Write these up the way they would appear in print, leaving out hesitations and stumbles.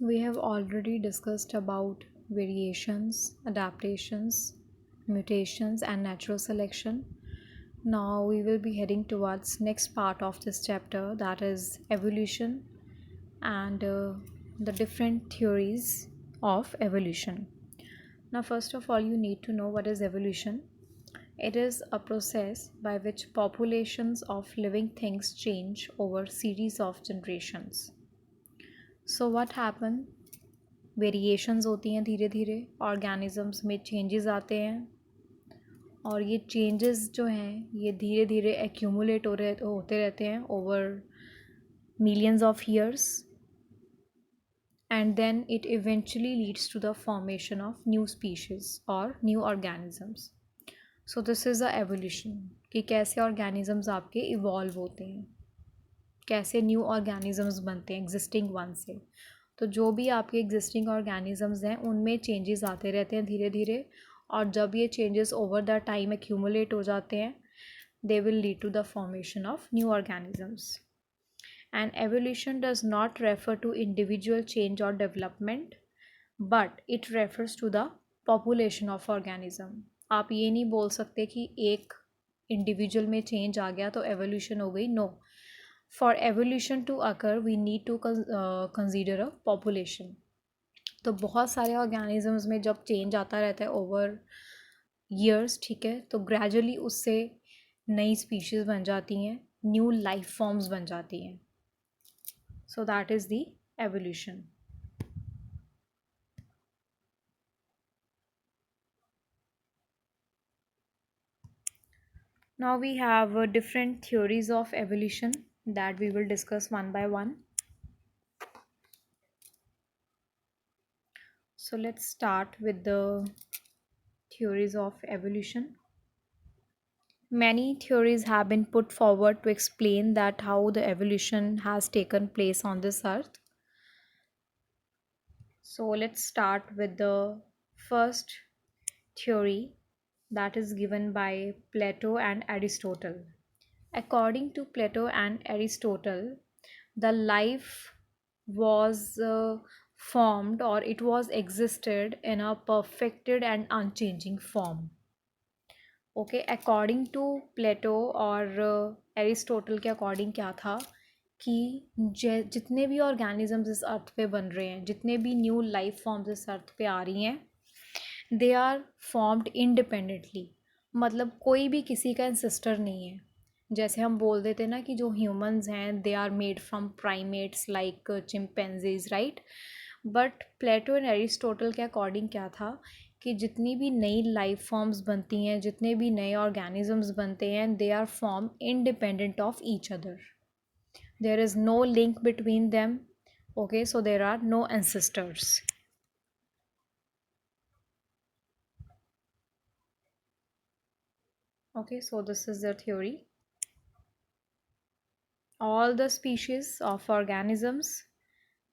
We have already discussed about variations, adaptations, mutations and natural selection. Now we will be heading towards next part of this chapter, that is evolution and the different theories of evolution. Now first of all you need to know what is evolution. It is a process by which populations of living things change over series of generations. So what happened? Variations होती हैं धीरे धीरे organisms में changes आते हैं और ये changes जो हैं ये धीरे धीरे एक्यूमुलेट होते रहते हैं over millions of years and then it eventually leads to the formation of new species और new organisms. So this is the evolution कि कैसे ऑर्गेनिजम्स आपके इवॉल्व होते हैं, कैसे न्यू ऑर्गेनिजम्स बनते हैं एग्जिस्टिंग वन से. तो जो भी आपके एग्जिस्टिंग ऑर्गेनिजम्स हैं उनमें चेंजेस आते रहते हैं धीरे धीरे, और जब ये changes over the time accumulate हो जाते हैं they will lead to the formation of new organisms. And evolution does not refer to individual change और development but it refers to the population of organism. आप ये नहीं बोल सकते कि एक इंडिविजुअल में चेंज आ गया तो एवोल्यूशन हो गई. No, for evolution to occur we need to consider a population. तो बहुत सारे ऑर्गेनिजम्स में जब चेंज आता रहता है ओवर ईयर्स, ठीक है, तो ग्रेजुअली उससे नई स्पीशीज़ बन जाती हैं, न्यू लाइफ फॉर्म्स बन जाती हैं. सो that is the evolution. Now we have different theories of evolution that we will discuss one by one. So let's start with the theories of evolution. Many theories have been put forward to explain that how the evolution has taken place on this earth. So let's start with the first theory that is given by Plato and Aristotle. According to Plato and Aristotle, the life was formed, or it was existed in a perfected and unchanging form. Okay, according to Plato और Aristotle के according क्या था कि जितने भी organisms इस अर्थ पे बन रहे हैं, जितने भी न्यू लाइफ फॉर्म्स इस अर्थ पे आ रही हैं, दे आर फॉर्म्ड इंडिपेंडेंटली. मतलब कोई भी किसी का इंसिस्टर नहीं है. जैसे हम बोल देते ना कि जो ह्यूमंस हैं they are made from primates like chimpanzees, right. But Plato and Aristotle के अकॉर्डिंग क्या था कि जितनी भी नई लाइफ फॉर्म्स बनती हैं, जितने भी नए ऑर्गेनिजम्स बनते हैं, they are form independent of each other. There is no link between them. Okay, so there are no ancestors. Okay, so this is the theory. All the species of organisms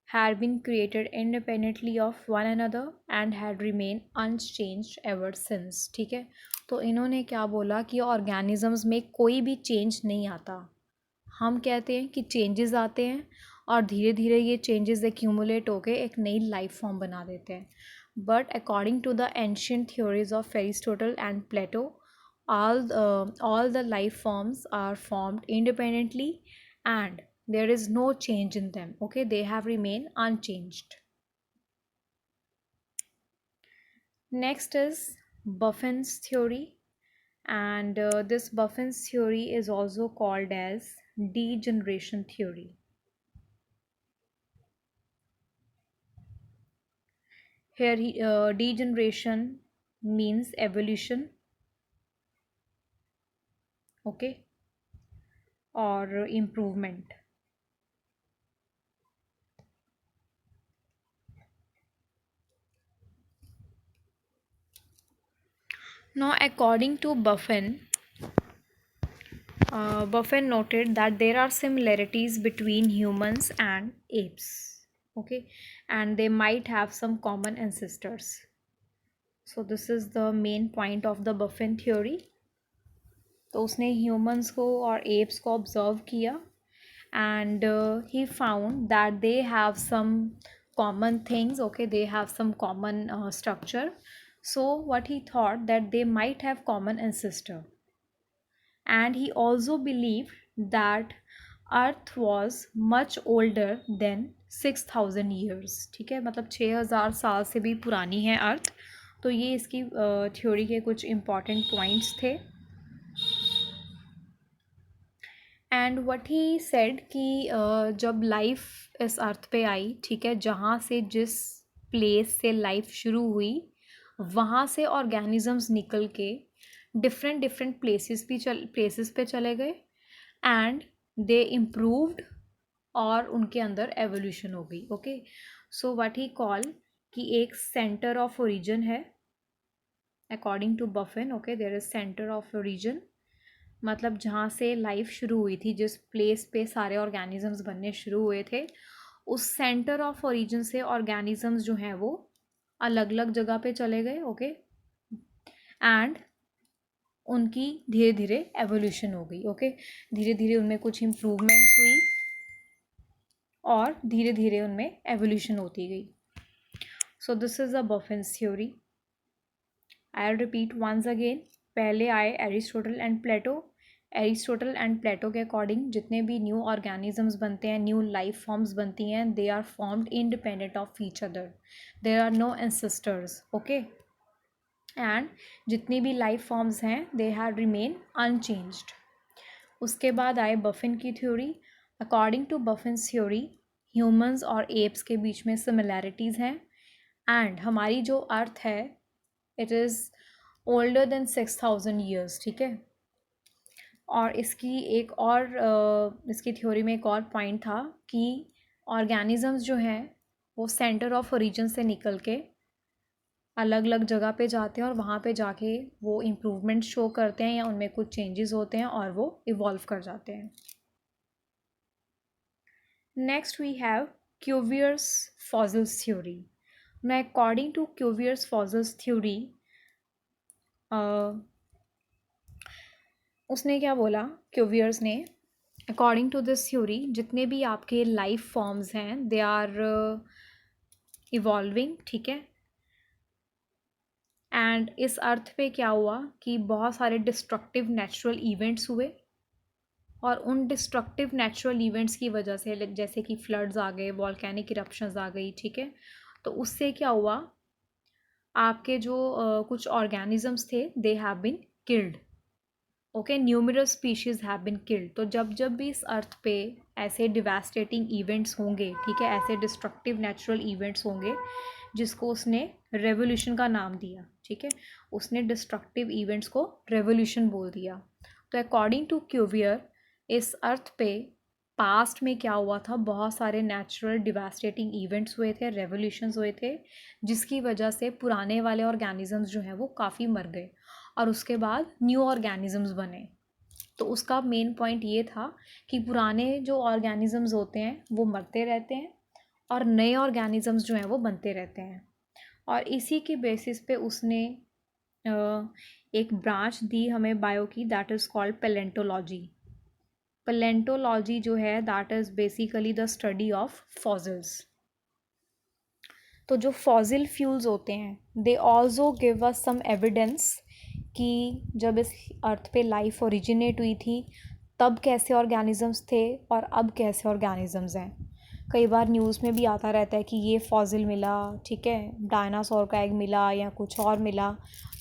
had been created independently of one another and had remained unchanged ever since. ठीक है, तो इन्होंने क्या बोला कि organisms में कोई भी चेंज नहीं आता. हम कहते हैं कि चेंजेस आते हैं और धीरे धीरे ये चेंजेस एक्यूमुलेट होकर एक नई लाइफ फॉर्म बना देते हैं. But according to the ancient theories of Aristotle and Plato, all the life forms are formed independently and there is no change in them. Okay, they have remained unchanged. Next is Buffin's theory, and this Buffin's theory is also called as degeneration theory. Here degeneration means evolution, okay, or improvement. Now according to Buffin, Buffin noted that there are similarities between humans and apes, okay, and they might have some common ancestors. So this is the main point of the Buffin theory. तो उसने humans को और apps को observe किया and he found that they have some common things, okay, they have some common structure. So what he thought that they might have common ancestor, and he also believed that earth was much older than 6000 years. ठीक है, मतलब 6000 साल से भी पुरानी है अर्थ। तो ये इसकी थ्योरी के कुछ इम्पॉर्टेंट पॉइंट्स थे। एंड व्हाट ही सेड कि जब लाइफ इस अर्थ पे आई, ठीक है, जहाँ से जिस प्लेस से लाइफ शुरू हुई वहाँ से ऑर्गेनिजम्स निकल के डिफरेंट डिफरेंट प्लेसेस पे चले गए एंड दे इम्प्रूव्ड और उनके अंदर एवोल्यूशन हो गई। Okay, so what he call कि एक सेंटर ऑफ ओरिजिन है according to Buffon. Okay, there is centre of origin, मतलब जहाँ से लाइफ शुरू हुई थी, जिस प्लेस पे सारे ऑर्गेनिजम्स बनने शुरू हुए थे, उस सेंटर ऑफ ओरिजिन से ऑर्गेनिजम्स जो हैं वो अलग अलग जगह पे चले गए। ओके, एंड उनकी धीरे धीरे एवोल्यूशन हो गई। ओके, धीरे धीरे उनमें कुछ इम्प्रूवमेंट्स हुई और धीरे धीरे उनमें एवोल्यूशन होती गई। So this is a Buffon's theory. I will repeat once again. पहले आए Aristotle and Plato. Aristotle and Plato के अकॉर्डिंग जितने भी न्यू ऑर्गेनिजम्स बनते हैं, न्यू लाइफ फॉर्म्स बनती हैं, they are formed independent of each other, there are no ancestors. Okay, and जितनी भी लाइफ फॉर्म्स हैं दे हैव रिमेन अनचेंज्ड। उसके बाद आए बफिन की theory. According to Buffon's theory humans और एप्स के बीच में सिमिलैरिटीज़ हैं एंड हमारी जो अर्थ है it is older than 6000 years. ठीक है, और इसकी एक और इसकी थ्योरी में एक और पॉइंट था कि ऑर्गेनिजम्स जो हैं वो सेंटर ऑफ ओरिजिन से निकल के अलग अलग जगह पे जाते हैं और वहाँ पे जाके वो इम्प्रूवमेंट शो करते हैं या उनमें कुछ चेंजेस होते हैं और वो इवॉल्व कर जाते हैं। Next we have Cuvier's fossils theory. Now, according to Cuvier's fossils theory, उसने क्या बोला क्यूवियर्स ने, अकॉर्डिंग टू दिस थ्योरी जितने भी आपके लाइफ फॉर्म्स हैं दे आर इवॉल्विंग। ठीक है, एंड इस अर्थ पे क्या हुआ कि बहुत सारे डिस्ट्रक्टिव नेचुरल इवेंट्स हुए और उन डिस्ट्रक्टिव नेचुरल इवेंट्स की वजह से जैसे कि फ्लड्स आ गए, वॉल्केनिक इरप्शंस आ गई, ठीक है, तो उससे क्या हुआ आपके जो कुछ ऑर्गेनिजम्स थे they have been killed. Okay, numerous species have been killed. तो जब भी इस अर्थ पे ऐसे डिवास्टेटिंग इवेंट्स होंगे, ठीक है, ऐसे डिस्ट्रक्टिव नेचुरल इवेंट्स होंगे जिसको उसने रेवोल्यूशन का नाम दिया। ठीक है, उसने डिस्ट्रक्टिव इवेंट्स को रेवोल्यूशन बोल दिया। तो अकॉर्डिंग टू क्यूवियर इस अर्थ पे पास्ट में क्या हुआ था, बहुत सारे नेचुरल डिवास्टेटिंग इवेंट्स हुए थे, रेवोल्यूशंस हुए थे, जिसकी वजह से पुराने वाले ऑर्गेनिजम्स जो हैं वो काफ़ी मर गए और उसके बाद न्यू ऑर्गेनिजम्स बने। तो उसका मेन पॉइंट ये था कि पुराने जो ऑर्गेनिजम्स होते हैं वो मरते रहते हैं और नए ऑर्गेनिजम्स जो हैं वो बनते रहते हैं। और इसी के बेसिस पे उसने एक ब्रांच दी हमें बायो की, that is called palaeontology. Palaeontology जो है that is basically the study of fossils. तो जो फॉसिल फ्यूल्स होते हैं they also give us some evidence कि जब इस अर्थ पे लाइफ ओरिजिनेट हुई थी तब कैसे ऑर्गेनिजम्स थे और अब कैसे ऑर्गेनिजम्स हैं। कई बार न्यूज़ में भी आता रहता है कि ये फॉसिल मिला, ठीक है, डायनासोर का एग मिला या कुछ और मिला।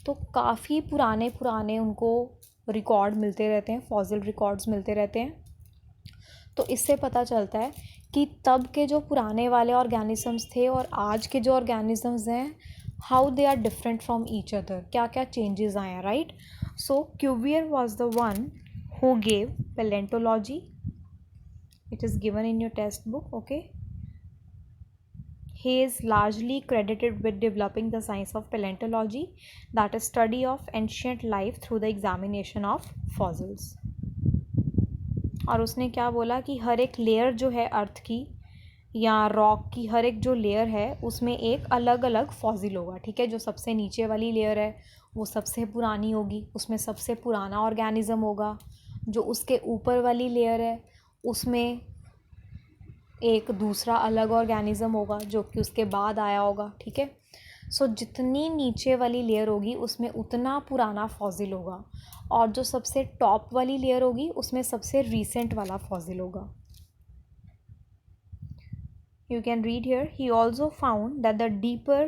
तो काफ़ी पुराने पुराने उनको रिकॉर्ड मिलते रहते हैं, फॉसिल रिकॉर्ड्स मिलते रहते हैं। तो इससे पता चलता है कि तब के जो पुराने वाले ऑर्गेनिजम्स थे और आज के जो ऑर्गेनिजम्स हैं how they are different from each other, क्या क्या चेंजेस आए हैं, right. So Cuvier was the one who gave palaeontology. it is given in your test book. Okay, he is largely credited with developing the science of paleontology, that is study of ancient life through the examination of fossils. और उसने क्या बोला कि हर एक layer जो है अर्थ की या रॉक की, हर एक जो लेयर है उसमें एक अलग अलग फॉसिल होगा। ठीक है, जो सबसे नीचे वाली लेयर है वो सबसे पुरानी होगी, उसमें सबसे पुराना ऑर्गेनिज्म होगा। जो उसके ऊपर वाली लेयर है उसमें एक दूसरा अलग ऑर्गेनिज्म होगा जो कि उसके बाद आया होगा, ठीक है। सो जितनी नीचे वाली लेयर होगी उसमें उतना पुराना फॉसिल होगा, और जो सबसे टॉप वाली लेयर होगी उसमें सबसे रीसेंट वाला फॉसिल होगा। You can read here, he also found that the deeper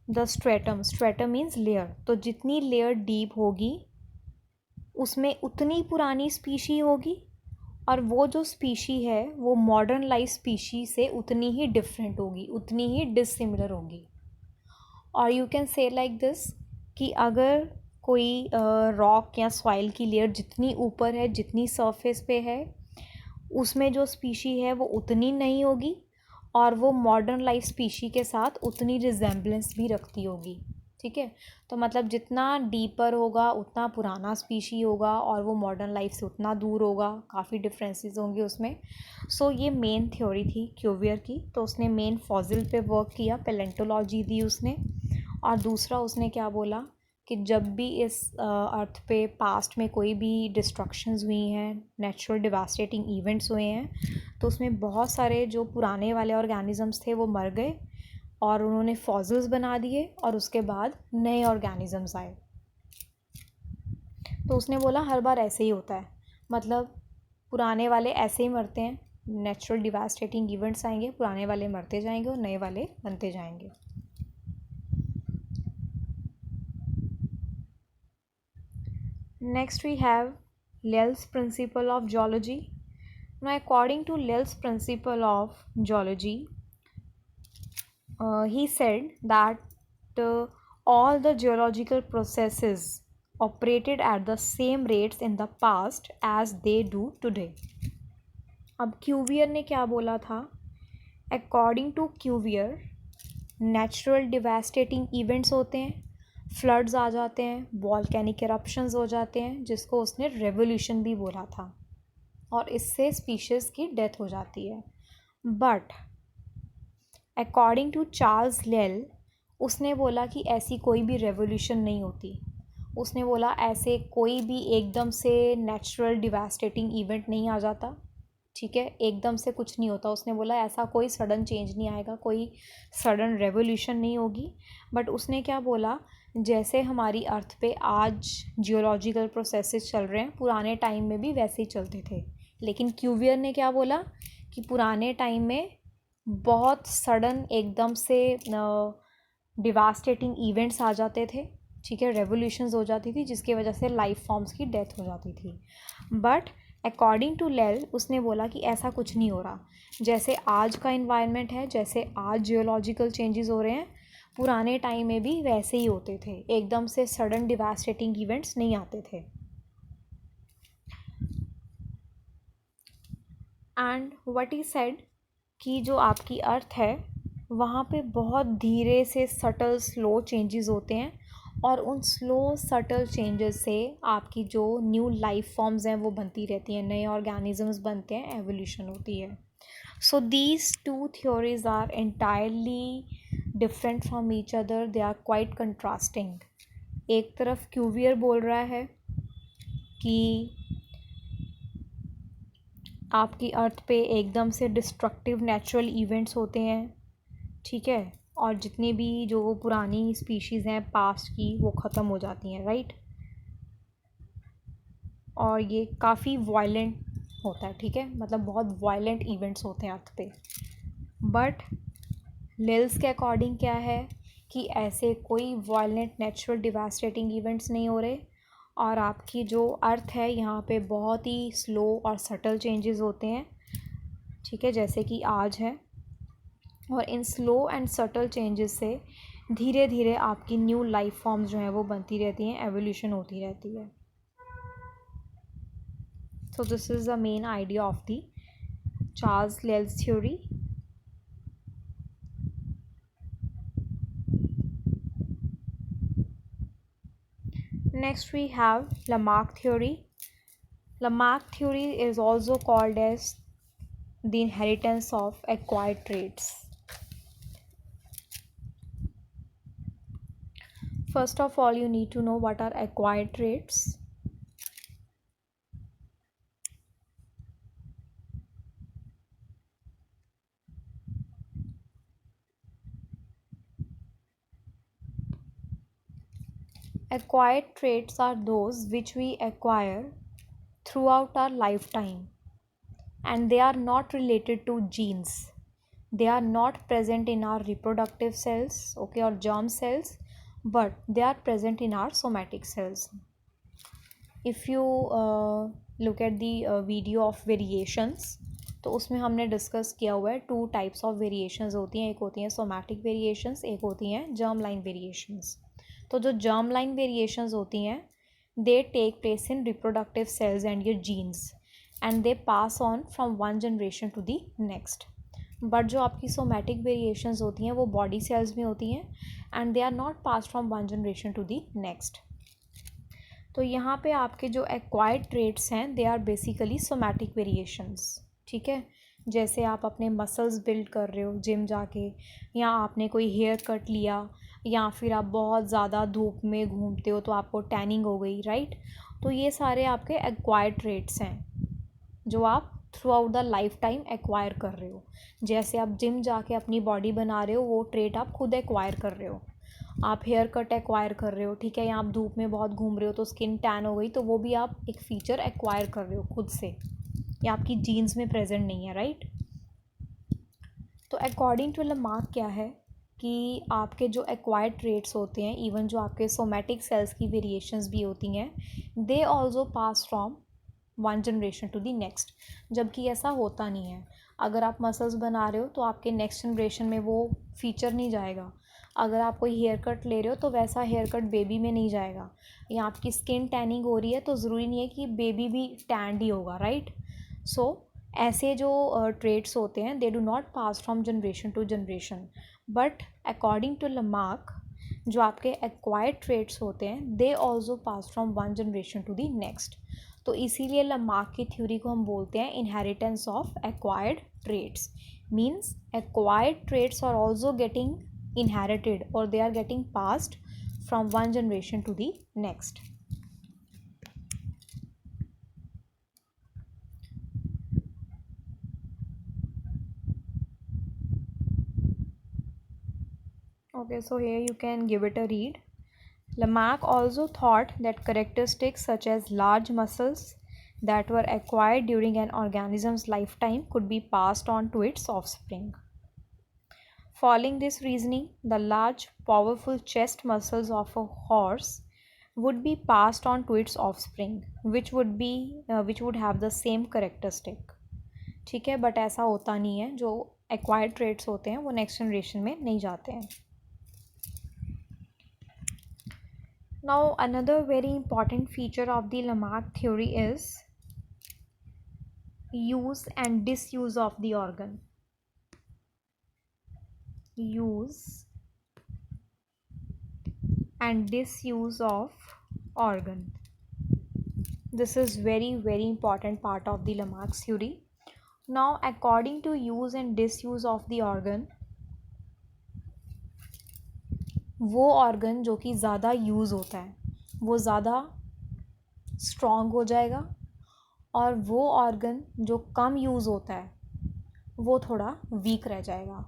the stratum means layer, तो जितनी लेयर डीप होगी उसमें उतनी पुरानी स्पीशी होगी, और वो जो स्पीशी है वो मॉडर्न लाइफ स्पीशी से उतनी ही डिफरेंट होगी, उतनी ही डिसिमिलर होगी। और you can say like this कि अगर कोई रॉक या सॉइल की लेयर जितनी ऊपर है, जितनी सरफेस पे है, उसमें जो स्पीशी है वो उतनी नहीं होगी, और वो मॉडर्न लाइफ स्पीशी के साथ उतनी रिजेम्बलेंस भी रखती होगी, ठीक है। तो मतलब जितना डीपर होगा उतना पुराना स्पीशी होगा, और वो मॉडर्न लाइफ से उतना दूर होगा, काफ़ी डिफरेंसेस होंगे उसमें। सो ये मेन थ्योरी थी क्यूवियर की। तो उसने मेन फॉसिल पे वर्क किया, पेलेंटोलॉजी दी उसने। और दूसरा उसने क्या बोला कि जब भी इस अर्थ पे पास्ट में कोई भी डिस्ट्रक्शंस हुई हैं, नेचुरल डिवास्टेटिंग इवेंट्स हुए हैं, तो उसमें बहुत सारे जो पुराने वाले ऑर्गेनिजम्स थे वो मर गए, और उन्होंने फॉसिल्स बना दिए, और उसके बाद नए ऑर्गेनिजम्स आए। तो उसने बोला हर बार ऐसे ही होता है, मतलब पुराने वाले ऐसे ही मरते हैं, नेचुरल डिवास्टेटिंग इवेंट्स आएंगे, पुराने वाले मरते जाएंगे और नए वाले बनते जाएंगे। Next we have Lyell's principle of geology. Now according to Lyell's principle of geology, he said that all the geological processes operated at the same rates in the past as they do today. अब Cuvier ने क्या बोला था? According to Cuvier, natural devastating events होते हैं, floods आ जाते हैं, volcanic eruptions हो जाते हैं, जिसको उसने रेवोल्यूशन भी बोला था, और इससे स्पीशीज़ की डेथ हो जाती है। बट अकॉर्डिंग टू चार्ल्स लेल, उसने बोला कि ऐसी कोई भी रेवोल्यूशन नहीं होती। उसने बोला ऐसे कोई भी एकदम से नेचुरल डिवास्टेटिंग इवेंट नहीं आ जाता, ठीक है, एकदम से कुछ नहीं होता। उसने बोला ऐसा कोई सडन चेंज नहीं आएगा, कोई सडन रेवोल्यूशन नहीं होगी। बट उसने क्या बोला, जैसे हमारी अर्थ पे आज जियोलॉजिकल प्रोसेसेस चल रहे हैं, पुराने टाइम में भी वैसे ही चलते थे। लेकिन क्यूवियर ने क्या बोला कि पुराने टाइम में बहुत सडन एकदम से डिवास्टेटिंग इवेंट्स आ जाते थे, ठीक है, रेवोल्यूशंस हो जाती थी, जिसकी वजह से लाइफ फॉर्म्स की डेथ हो जाती थी। बट अकॉर्डिंग टू लेल, उसने बोला कि ऐसा कुछ नहीं हो रहा। जैसे आज का इन्वायरमेंट है, जैसे आज जियोलॉजिकल चेंजेस हो रहे हैं, पुराने टाइम में भी वैसे ही होते थे, एकदम से सडन डिवास्टेटिंग इवेंट्स नहीं आते थे। एंड व्हाट ही सेड कि जो आपकी अर्थ है वहाँ पे बहुत धीरे से सटल स्लो चेंजेस होते हैं, और उन स्लो सटल चेंजेस से आपकी जो न्यू लाइफ फॉर्म्स हैं वो बनती रहती हैं, नए ऑर्गेनिजम्स बनते हैं, एवोल्यूशन होती है। So these two theories are entirely different from each other, they are quite contrasting. एक तरफ क्यूवियर बोल रहा है कि आपकी अर्थ पे एकदम से डिस्ट्रक्टिव नेचुरल इवेंट्स होते हैं, ठीक है, और जितनी भी जो पुरानी स्पीशीज़ हैं पास्ट की वो ख़त्म हो जाती हैं, राइट, और ये काफ़ी वायलेंट होता है, ठीक है, मतलब बहुत वायलेंट इवेंट्स होते हैं अर्थ पे। बट लिल्स के अकॉर्डिंग क्या है कि ऐसे कोई वायलेंट नेचुरल डिवास्टेटिंग इवेंट्स नहीं हो रहे, और आपकी जो अर्थ है यहाँ पे बहुत ही स्लो और सटल चेंजेस होते हैं, ठीक है, जैसे कि आज है। और in slow and subtle changes से धीरे धीरे आपकी न्यू लाइफ फॉर्म्स जो हैं वो बनती रहती हैं, एवोल्यूशन होती रहती है। So this is the main idea of the Charles Lyell's theory. Next we have Lamarck theory. Lamarck theory is also called as the inheritance of acquired traits. First of all, you need to know what are acquired traits. Acquired traits are those which we acquire throughout our lifetime, and they are not related to genes. They are not present in our reproductive cells, okay, or germ cells, but they are present in our somatic cells. If you look at the video of variations, तो उसमें हमने discuss किया हुआ है 2 types of variations होती हैं. एक होती हैं सोमैटिक वेरिएशंस, एक होती हैं जर्म लाइन वेरिएशंस. तो जो जर्म लाइन वेरिएशंस होती हैं, they take place in reproductive cells and your genes, and they pass on from one generation to the next. But जो आपकी सोमैटिक वेरिएशंस होती हैं वो बॉडी सेल्स में होती हैं, and they are not pass from one generation to the next. तो यहाँ पे आपके जो एक्वायर्ड ट्रेट्स हैं they are basically somatic variations. ठीक है, जैसे आप अपने मसल्स बिल्ड कर रहे हो जिम जाके, या आपने कोई हेयर कट लिया, या फिर आप बहुत ज़्यादा धूप में घूमते हो तो आपको टैनिंग हो गई, राइट. तो ये सारे आपके एक्वायर्ड ट्रेट्स हैं जो आप through out the life time acquire कर रहे हो. जैसे आप जिम जाके अपनी बॉडी बना रहे हो, वो ट्रेट आप खुद एक्वायर कर रहे हो. आप हेयर कट एक्वायर कर रहे हो, ठीक है, या आप धूप में बहुत घूम रहे हो तो स्किन टैन हो गई, तो वो भी आप एक फ़ीचर एक्वायर कर रहे हो खुद से, ये आपकी जीन्स में प्रेजेंट नहीं है, राइट. तो अकॉर्डिंग टू लमार्क क्या है कि आपके जो एक्वायर्ड ट्रेट्स होते हैं, इवन जो आपके सोमैटिक सेल्स की वेरिएशंस भी होती हैं, they also pass from one generation to the next. जबकि ऐसा होता नहीं है. अगर आप मसल्स बना रहे हो तो आपके नेक्स्ट जनरेशन में वो फीचर नहीं जाएगा. अगर आप कोई हेयर कट ले रहे हो तो वैसा हेयर कट बेबी में नहीं जाएगा. या आपकी स्किन टैनिंग हो रही है तो ज़रूरी नहीं है कि बेबी भी टैंड ही होगा, राइट. सो ऐसे जो ट्रेट्स होते हैं they do not pass from generation to generation. But according to Lamarck जो आपके एक्वायर्ड ट्रेट्स होते हैं they also pass from one generation to the next. तो इसीलिए लमार्क की थ्योरी को हम बोलते हैं inheritance of acquired traits. Means acquired traits are also getting inherited, or they are getting passed from one generation to the next. Okay, so here you can give it a read. Lamarck also thought that characteristics such as large muscles that were acquired during an organism's lifetime could be passed on to its offspring. Following this reasoning, the large, powerful chest muscles of a horse would be passed on to its offspring, which would have the same characteristic. ठीक है, but ऐसा होता नहीं है. जो acquired traits होते हैं वो नेक्स्ट जनरेशन में नहीं जाते हैं. Now, another very important feature of the Lamarck theory is use and disuse of the organ. Use and disuse of organ. This is very important part of the Lamarck's theory. Now, according to use and disuse of the organ, वो organ जो कि ज़्यादा use होता है वो ज़्यादा strong हो जाएगा, और वो ऑर्गन जो कम यूज़ होता है वो थोड़ा वीक रह जाएगा.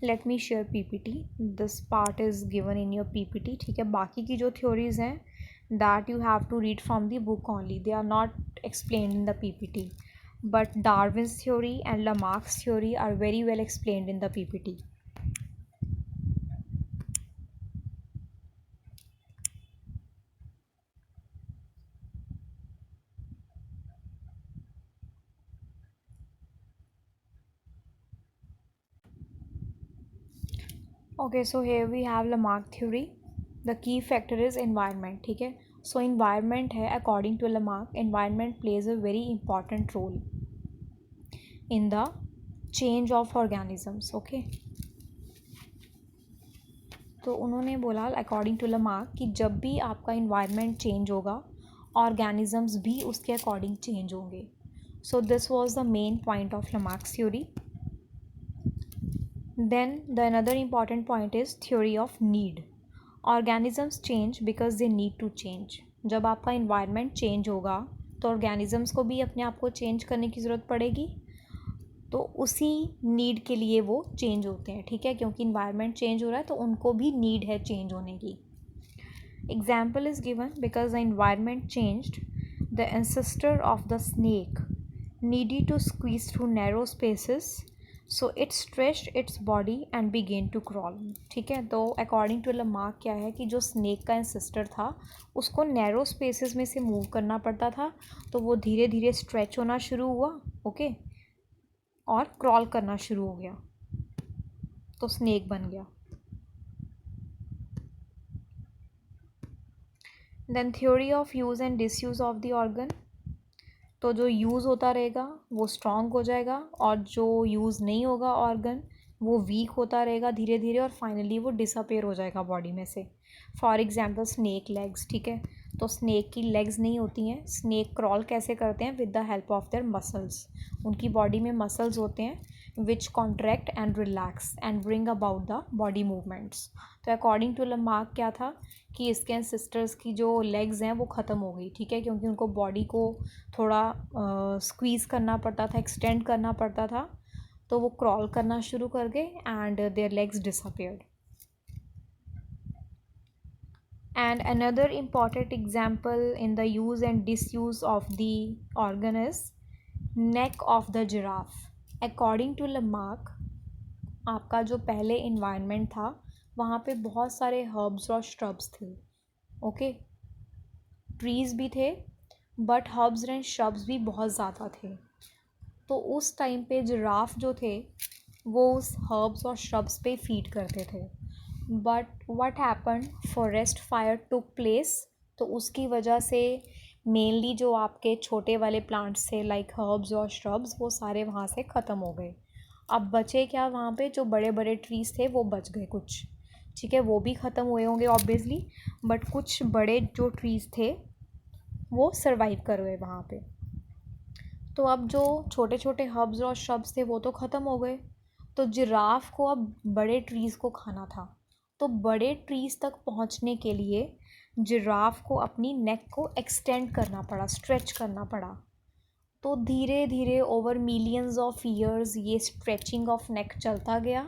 Let me share PPT. This part is given in your PPT. ठीक है, बाकी की जो थ्योरीज़ हैं that you have to read from the book only. They are not explained in the PPT, but Darwin's theory and Lamarck's theory are very well explained in the PPT. Okay, so here we have Lamarck theory. The key factor is environment. ठीक है, so environment है according to Lamarck. Environment plays a very important role in the change of organisms. Okay, तो उन्होंने बोला according to Lamarck कि जब भी आपका environment change होगा organisms भी उसके according change होंगे. So this was the main point of Lamarck's theory. Then the another important point is theory of need. Organisms change because they need to change. जब आपका environment change होगा तो organisms को भी अपने आप को change करने की ज़रूरत पड़ेगी, तो उसी need के लिए वो change होते हैं. ठीक है, क्योंकि environment change हो रहा है तो उनको भी need है change होने की. Example is given because the environment changed. The ancestor of the snake needed to squeeze through narrow spaces, so it stretched its body and began to crawl. ठीक है, तो अकॉर्डिंग टू लमार्क क्या है कि जो snake का ancestor था उसको नैरो स्पेसेस में से मूव करना पड़ता था, तो वो धीरे धीरे स्ट्रेच होना शुरू हुआ, ओके, और क्रॉल करना शुरू हो गया, तो स्नेक बन गया. Then theory of use and disuse of the organ. तो जो यूज़ होता रहेगा वो स्ट्रॉन्ग हो जाएगा, और जो यूज़ नहीं होगा ऑर्गन वो वीक होता रहेगा धीरे धीरे, और फाइनली वो डिसअपेयर हो जाएगा बॉडी में से. For example snake legs. ठीक है, तो स्नेक की लेग्स नहीं होती हैं. स्नेक क्रॉल कैसे करते हैं? With the help of their muscles. उनकी बॉडी में मसल्स होते हैं which contract and relax and bring about the body movements. तो अकॉर्डिंग टू लमार्क क्या था कि इसके एंसेस्टर्स की जो लेग्स हैं वो ख़त्म हो गई. ठीक है, क्योंकि उनको बॉडी को थोड़ा स्क्वीज़ करना पड़ता था, एक्सटेंड करना पड़ता था, तो वो क्रॉल करना शुरू कर गए and there legs disappeared. And another important example in the use and disuse of the organ is neck of the giraffe. According to Lamarck, आपका जो पहले environment था वहाँ पे बहुत सारे herbs और shrubs थे, ओके, ट्रीज़ भी थे, बट हर्ब्स एंड shrubs भी बहुत ज़्यादा थे. तो उस टाइम पे जिराफ जो थे वो उस हर्ब्स और shrubs पे फीड करते थे. But what happen, forest fire took place, तो उसकी वजह से मेनली जो आपके छोटे वाले प्लांट्स थे लाइक हर्ब्स और श्रब्स वो सारे वहाँ से ख़त्म हो गए. अब बचे क्या वहाँ पे? जो बड़े बड़े ट्रीज़ थे वो बच गए कुछ. ठीक है, वो भी ख़त्म हुए होंगे ऑब्वियसली, बट कुछ बड़े जो ट्रीज़ थे वो सर्वाइव कर गए वहाँ पे. तो अब जो छोटे छोटे हर्ब्स और श्रब्स थे वो तो ख़त्म हो गए, तो जिराफ को अब बड़े ट्रीज़ को खाना था. तो बड़े ट्रीज़ तक पहुंचने के लिए जिराफ को अपनी नेक को एक्सटेंड करना पड़ा, स्ट्रेच करना पड़ा. तो धीरे धीरे ओवर मिलियंस ऑफ ईयर्स ये स्ट्रेचिंग ऑफ नेक चलता गया,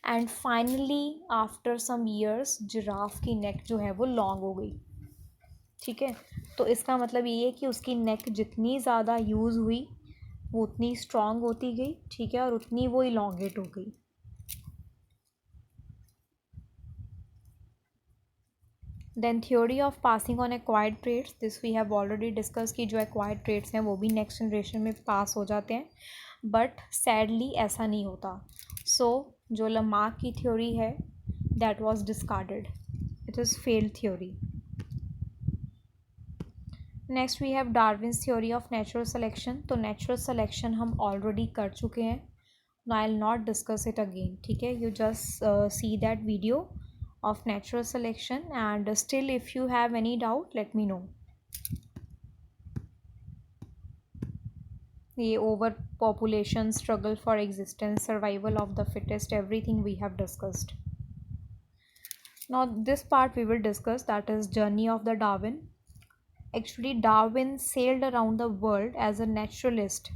and finally after some years giraffe की नेक जो है वो लॉन्ग हो गई. ठीक है, तो इसका मतलब ये है कि उसकी नेक जितनी ज़्यादा यूज़ हुई वो उतनी स्ट्रॉन्ग होती गई. ठीक है, और उतनी वो इलॉन्गेट हो गई. Then theory of passing on acquired traits. This we have already discuss कि जो एक्वायर्ड ट्रेड्स हैं वो भी नेक्स्ट जनरेशन में पास हो जाते हैं, बट सैडली ऐसा नहीं होता. सो जो लमार्क की थ्योरी है that was discarded, it is failed theory. Next we have Darwin's theory of natural selection. तो नेचुरल सिलेक्शन हम ऑलरेडी कर चुके हैं, I will not discuss it again. ठीक है, you just see that video of natural selection, and still if you have any doubt let me know. ये over population, struggle for existence, survival of the fittest, everything we have discussed. Now this part we will discuss, that is journey of the Darwin. Actually Darwin sailed around the world as a naturalist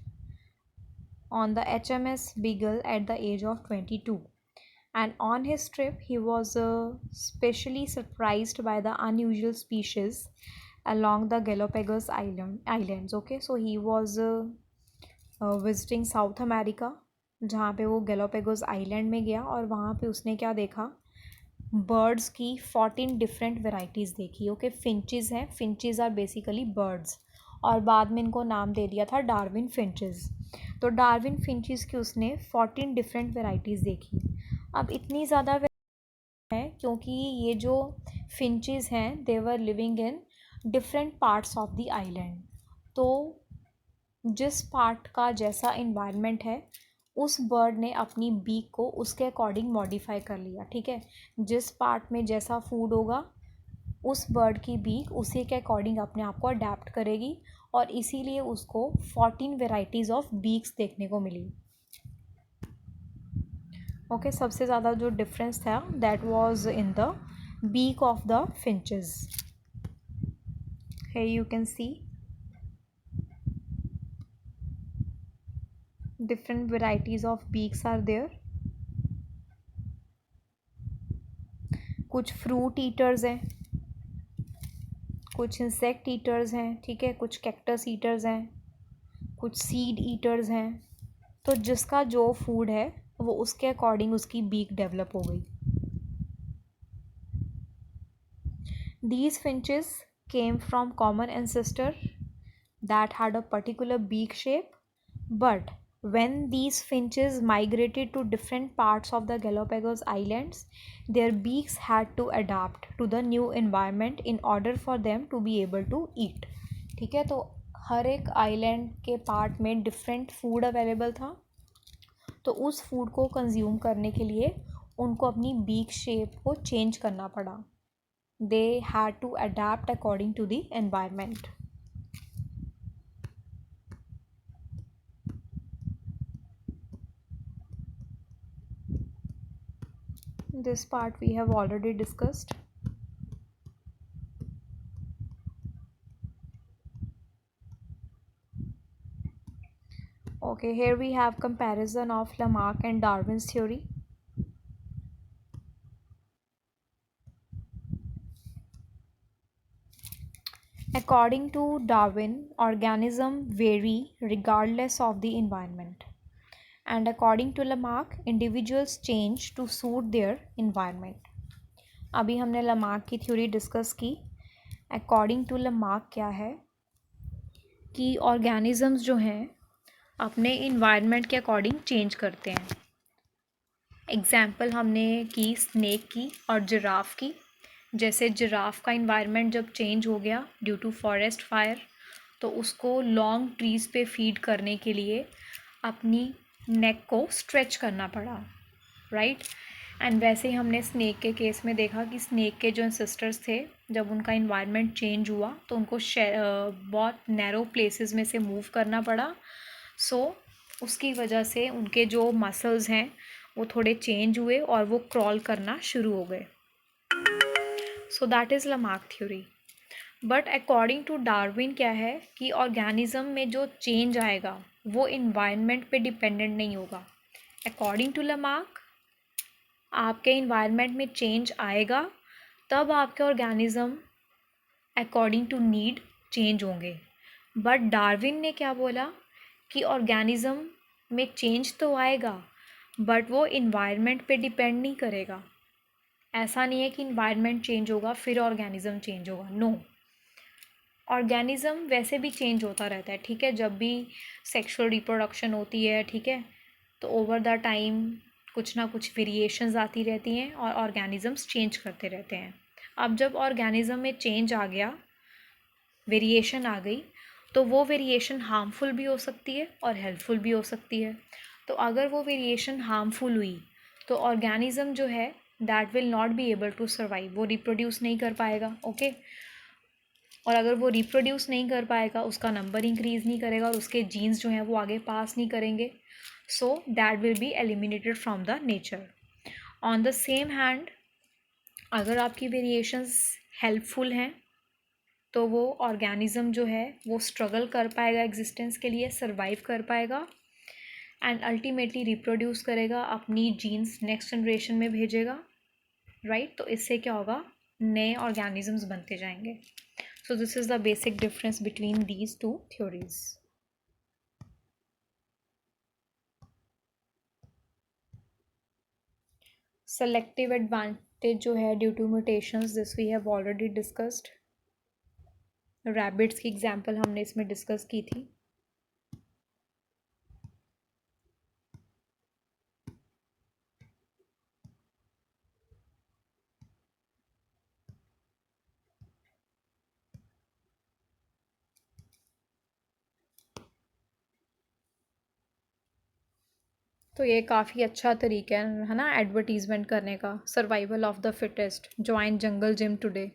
on the HMS Beagle at the age of 22. And on his trip he was specially surprised by the unusual species along the Galapagos islands. Okay, so he was visiting South America, जहाँ पे वो Galapagos island में गया, और वहाँ पे उसने क्या देखा? बर्ड्स की 14 डिफरेंट वेराइटीज़ देखी. ओके, फिंचेस हैं, फिंचेस आर बेसिकली बर्ड्स, और बाद में इनको नाम दे दिया था डार्विन फिंचेस. तो डार्विन फिंचेस की उसने 14 डिफरेंट वेराइटीज़ देखी. अब इतनी ज़्यादा है क्योंकि ये जो फिंचेस हैं they were living in different parts of the island. तो जिस पार्ट का जैसा इन्वायरमेंट है उस बर्ड ने अपनी बीक को उसके अकॉर्डिंग मॉडिफाई कर लिया. ठीक है, जिस पार्ट में जैसा फूड होगा उस बर्ड की बीक उसी के अकॉर्डिंग अपने आप को अडेप्ट करेगी, और इसीलिए उसको 14 वेराइटीज़ ऑफ बीक्स देखने को मिली. ओके, सबसे ज़्यादा जो डिफरेंस था that was in the beak of the finches. here you can see different varieties of beaks are there. कुछ फ्रूट ईटर्स हैं, कुछ इंसेक्ट ईटर्स हैं, ठीक है, कुछ कैक्टस ईटर्स हैं, कुछ सीड ईटर्स हैं। तो जिसका जो फूड है वो उसके अकॉर्डिंग उसकी बीक डेवलप हो गई। These finches came from common ancestor that had a particular beak shape, but when these finches migrated to different parts of the Galapagos Islands, their beaks had to adapt to the new environment in order for them to be able to eat. ठीक है, तो हर एक island के part में different food available था, तो उस food को कंज्यूम करने के लिए उनको अपनी बीक शेप को चेंज करना पड़ा। They had to adapt according to the environment. This part we have already discussed. Okay, here we have comparison of Lamarck and Darwin's theory. According to Darwin, organisms vary regardless of the environment. And according to Lamarck, individuals change to suit their environment. अभी हमने Lamarck की theory discuss की। According to Lamarck क्या है कि organisms जो हैं अपने इन्वायरमेंट के अकॉर्डिंग चेंज करते हैं। एग्जाम्पल हमने की स्नेक की और जिराफ की। जैसे जिराफ का इन्वायरमेंट जब चेंज हो गया ड्यू टू फॉरेस्ट फायर, तो उसको लॉन्ग ट्रीज़ पे फीड करने के लिए अपनी नेक को स्ट्रेच करना पड़ा, राइट। एंड वैसे ही हमने स्नेक के केस में देखा कि स्नेक के जो सिस्टर्स थे, जब उनका इन्वायरमेंट चेंज हुआ तो उनको बहुत नैरो प्लेसेस में से मूव करना पड़ा। सो उसकी वजह से उनके जो मसल्स हैं वो थोड़े चेंज हुए और वो क्रॉल करना शुरू हो गए। So that is Lamarck theory. But according to Darwin क्या है कि ऑर्गेनिज्म में जो चेंज आएगा वो इन्वायरमेंट पे डिपेंडेंट नहीं होगा। अकॉर्डिंग टू लमार्क आपके इन्वायरमेंट में चेंज आएगा तब आपके organism according to need change होंगे। बट डार्विन ने क्या बोला कि ऑर्गेनिज्म में चेंज तो आएगा बट वो इन्वायरमेंट पे डिपेंड नहीं करेगा। ऐसा नहीं है कि इन्वायरमेंट चेंज होगा फिर ऑर्गेनिज्म चेंज होगा, नो। ऑर्गेनिज्म वैसे भी चेंज होता रहता है, ठीक है। जब भी सेक्सुअल रिप्रोडक्शन होती है, ठीक है, तो ओवर द टाइम कुछ ना कुछ वेरिएशंस आती रहती हैं और ऑर्गेनिजम्स चेंज करते रहते हैं। अब जब ऑर्गेनिज्म में चेंज आ गया, वेरिएशन आ गई, तो वो वेरिएशन हार्मफुल भी हो सकती है और हेल्पफुल भी हो सकती है। तो अगर वो वेरिएशन हार्मफुल हुई तो ऑर्गेनिज्म जो है that will not be able to survive, वो रिप्रोड्यूस नहीं कर पाएगा, ओके। और अगर वो रिप्रोड्यूस नहीं कर पाएगा, उसका नंबर इंक्रीज़ नहीं करेगा और उसके जीन्स जो हैं वो आगे पास नहीं करेंगे, so that will be eliminated from the nature. On the same hand अगर आपकी वेरिएशंस हेल्पफुल हैं तो वो ऑर्गेनिज्म जो है वो स्ट्रगल कर पाएगा एग्जिस्टेंस के लिए, सर्वाइव कर पाएगा एंड अल्टीमेटली रिप्रोड्यूस करेगा, अपनी जीन्स नेक्स्ट जनरेशन में भेजेगा, राइट। तो इससे क्या होगा, नए ऑर्गेनिजम्स बनते जाएंगे। So this is the basic difference between these two theories. Selective advantage जो है due to mutations, this we have already discussed. Rabbits की एग्जांपल हमने इसमें डिस्कस की थी। तो ये काफ़ी अच्छा तरीका है ना एडवर्टीज़मेंट करने का। Survival of the fittest, join jungle gym today.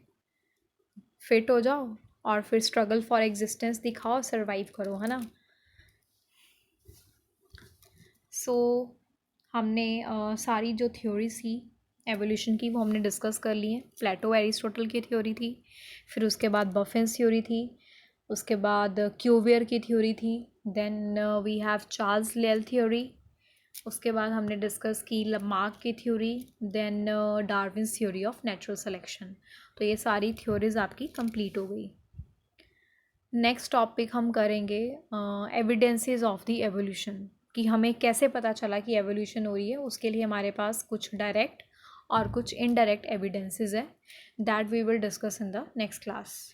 Fit हो जाओ और फिर स्ट्रगल फॉर एग्जिस्टेंस दिखाओ, सर्वाइव करो, है ना। सो हमने सारी जो थ्योरीज थी एवोल्यूशन की वो हमने डिस्कस कर ली है। प्लेटो एरिस्टोटल की थ्योरी थी, फिर उसके बाद बफिन्स थ्योरी थी, उसके बाद क्यूवियर की थ्योरी थी, then we have Charles Lyell theory, उसके बाद हमने डिस्कस की लमार्क की theory, then Darwin's theory of natural selection. तो ये सारी थ्योरीज आपकी कंप्लीट हो गई। नेक्स्ट टॉपिक हम करेंगे एविडेंसेस ऑफ द एवोल्यूशन, कि हमें कैसे पता चला कि एवोल्यूशन हो रही है। उसके लिए हमारे पास कुछ डायरेक्ट और कुछ इनडायरेक्ट एविडेंसेस है, that we will discuss in the next class.